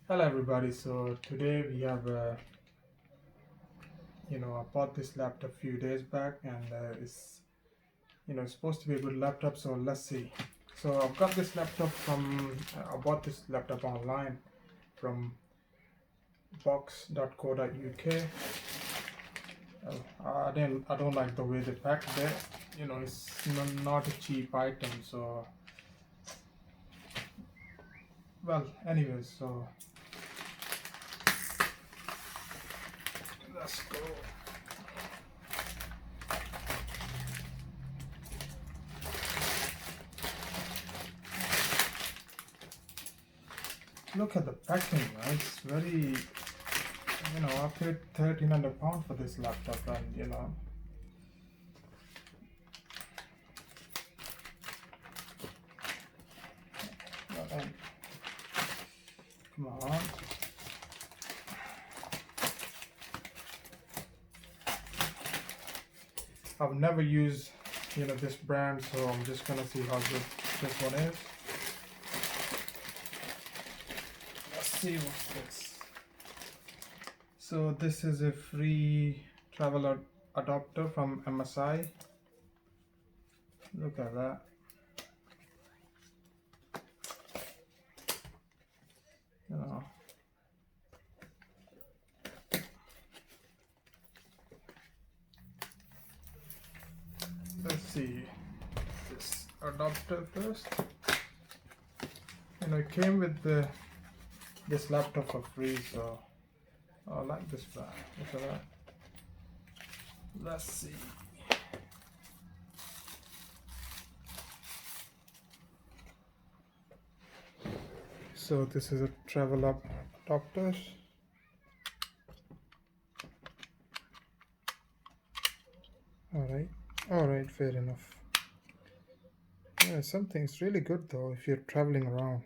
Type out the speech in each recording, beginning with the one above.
Hello everybody. So today we have I bought this laptop a few days back, and it's supposed to be a good laptop, so let's see. So I've got this laptop from I bought this laptop online from box.co.uk. I don't like the way they packed it. It's not a cheap item, so well, anyways, so let's go. Look at the packing, right? It's very, I paid £1,300 for this laptop, and and come on. I've never used, this brand, so I'm just gonna see how good this one is. Let's see what's this. So this is a free travel adapter from MSI. Look at that. Let's see this adapter first. It came with this laptop for free, so I like this brand. Look at that. Let's see. So this is a travel adapter. Alright, fair enough. Yeah, something's really good though if you're traveling around.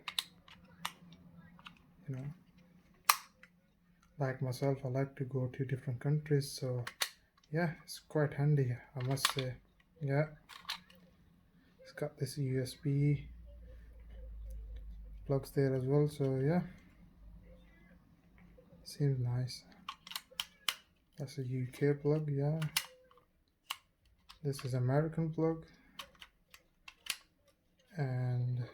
Like myself, I like to go to different countries, so yeah, it's quite handy, I must say. Yeah, it's got this USB plugs there as well, so yeah, seems nice. That's a UK plug, yeah. This is American plug, and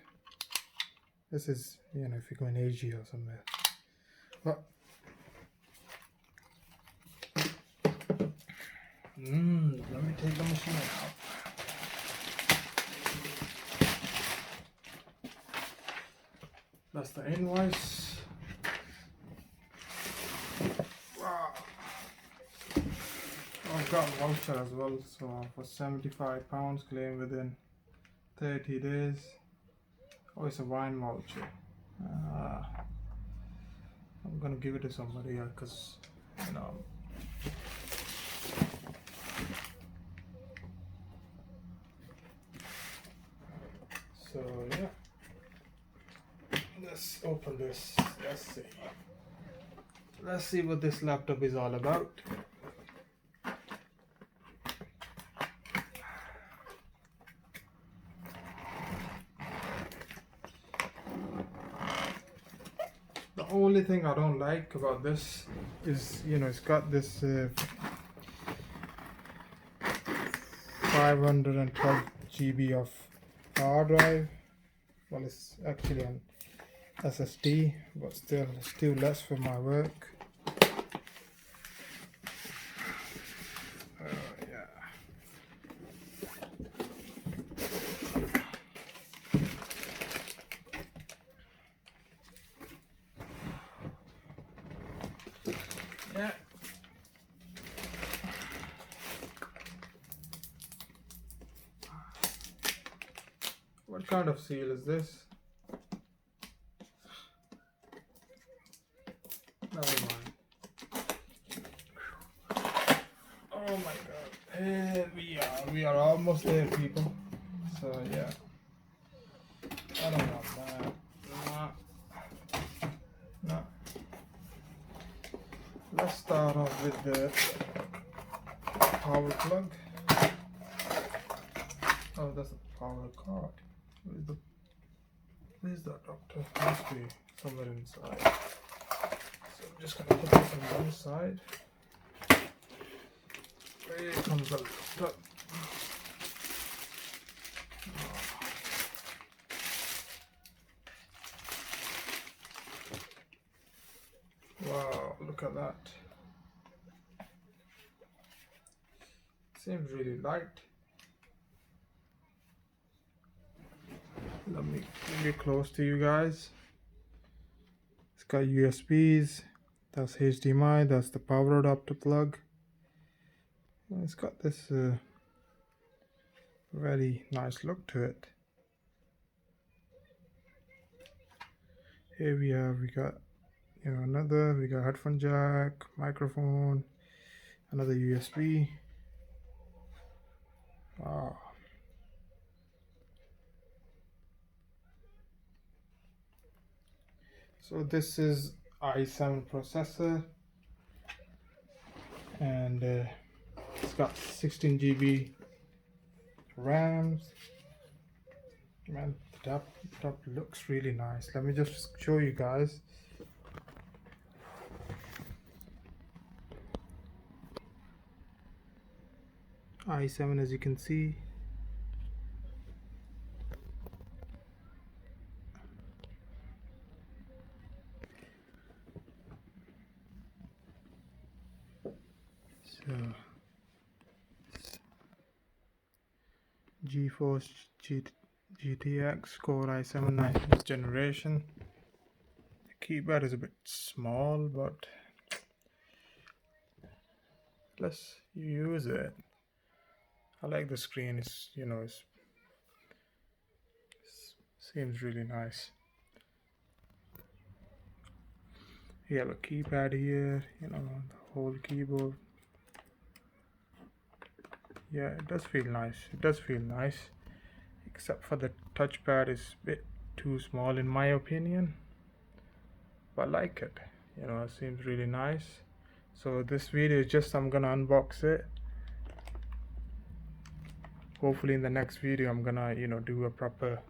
this is, if you go in Asia or somewhere. But let me take the machine out. That's the invoice. Wow. I've got a voucher as well, so for £75, claim within 30 days. Oh, it's a wine voucher. I'm gonna give it to somebody else, because so yeah, let's open this. Let's see what this laptop is all about. The only thing I don't like about this is, it's got this 512 GB of hard drive. Well, it's actually an SSD, but still less for my work. Yeah. What kind of seal is this? Never mind. Oh my god. Here we are almost there, people. So yeah. I don't want that. No. Let's start off with the power plug. Oh, that's a power card. Where's the adapter? Must be somewhere inside. I'm just gonna put this on one side. Here comes the laptop. Wow, look at that. Seems really light. Let me bring it close to you guys. It's got USBs, that's HDMI, that's the power adapter plug. And it's got this very nice look to it. Here we got we got headphone jack, microphone, another USB. Wow. So this is i7 processor, and it's got 16 GB RAM. Man, the top looks really nice. Let me just show you guys. i7, as you can see. So GeForce GTX Core i7 9th generation. The keypad is a bit small, but let's use it. I like the screen. It's seems really nice. You have a keypad here, the whole keyboard. Yeah, it does feel nice. It does feel nice, except for the touchpad is a bit too small in my opinion, but I like it. It seems really nice. So this video is just, I'm gonna unbox it. Hopefully in the next video I'm gonna do a proper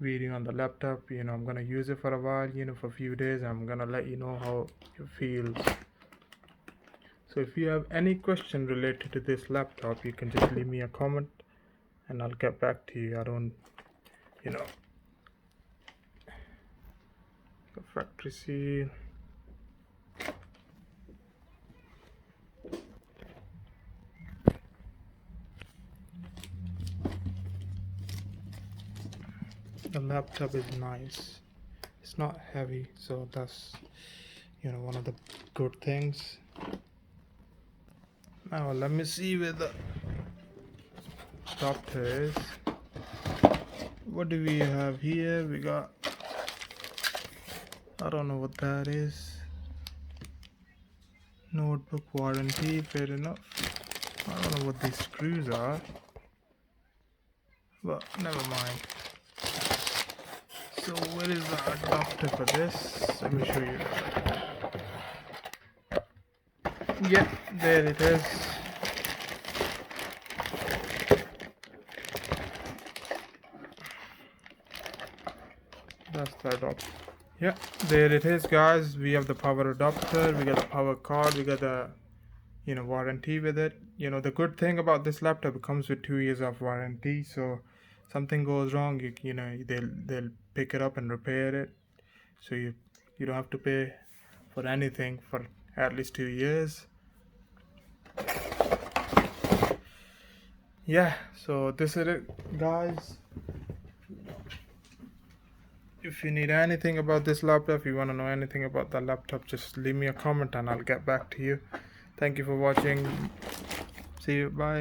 video on the laptop. I'm gonna use it for a while, for a few days. I'm gonna let you know how it feels. So if you have any question related to this laptop, you can just leave me a comment and I'll get back to you. I don't the factory seal. The laptop is nice. It's not heavy, so that's one of the good things. Now let me see where the adapter is. What do we have here? We got, I don't know what that is. Notebook warranty, fair enough. I don't know what these screws are, but never mind. So where is the adapter for this? Let me show you. Yeah, there it is. That's the adapter. Yeah, there it is, guys. We have the power adapter, we got the power card, we got the warranty with it. The good thing about this laptop, it comes with 2 years of warranty, so something goes wrong, they'll pick it up and repair it, so you don't have to pay for anything for at least 2 years. Yeah, so this is it, guys. If you need anything about this laptop, if you want to know anything about the laptop, just leave me a comment and I'll get back to you. Thank you for watching. See you. Bye.